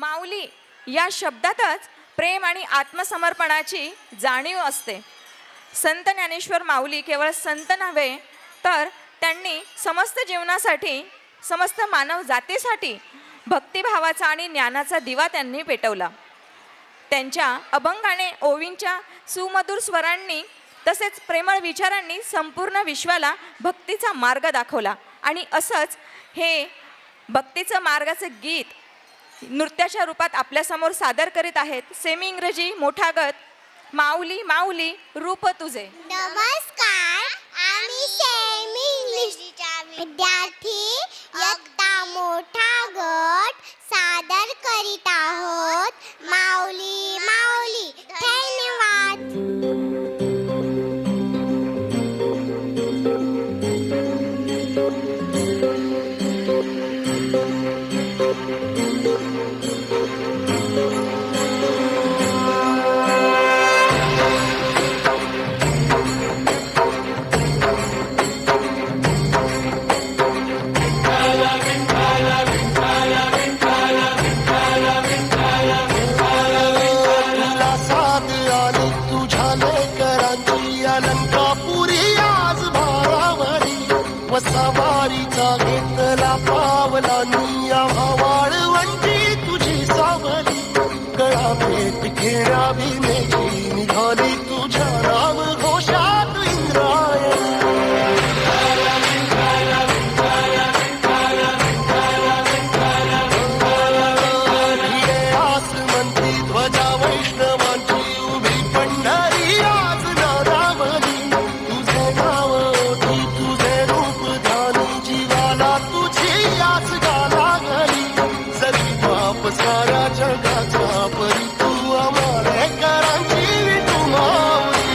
माऊली या शब्दातच प्रेम आणि आत्मसमर्पणाची जाणीव असते. संत ज्ञानेश्वर माऊली केवळ संत नव्हे, तर त्यांनी समस्त जीवनासाठी, समस्त मानव जातीसाठी भक्तिभावाचा आणि ज्ञानाचा दिवा त्यांनी पेटवला. त्यांच्या अभंगाने, ओवींच्या सुमधुर स्वरांनी तसेच प्रेमळ विचारांनी संपूर्ण विश्वाला भक्तीचा मार्ग दाखवला. आणि असंच हे भक्तीचं मार्गाचं गीत नृत्याच्या रूपात आपल्यासमोर सादर करीत आहेत सेमी इंग्रजी मोठा गट, माऊली माऊली रूप तुझे. नमस्कार, आम्ही सेमी इंग्लिशच्या विद्यार्थी इयत्ता मोठा गट सादर करीत आहोत माऊली माऊली. धन्यवाद. सवारीचा घेतला पावला निया वाळवंटी तुझी सावली. गळा भेट घेणावी मेची निघाली तुझ्या राम घोषात इंद्रायणी. आसमंती ध्वजा वैष्णवांची उभी पंढरी आज नारावली. तुझे नाव ओठी तुझे रूप ध्यानी जीवाला तुझी आस गाला गली. जरी बाप सारा जगाचा परी तू आम्हाला करांची विठू माऊली.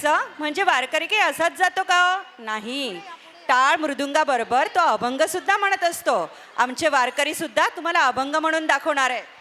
म्हणायचं म्हणजे वारकरी काही असाच जातो का हो? नाही, टाळ मृदुंगाबरोबर तो अभंग सुद्धा म्हणत असतो. आमचे वारकरी सुद्धा तुम्हाला अभंग म्हणून दाखवणार आहे.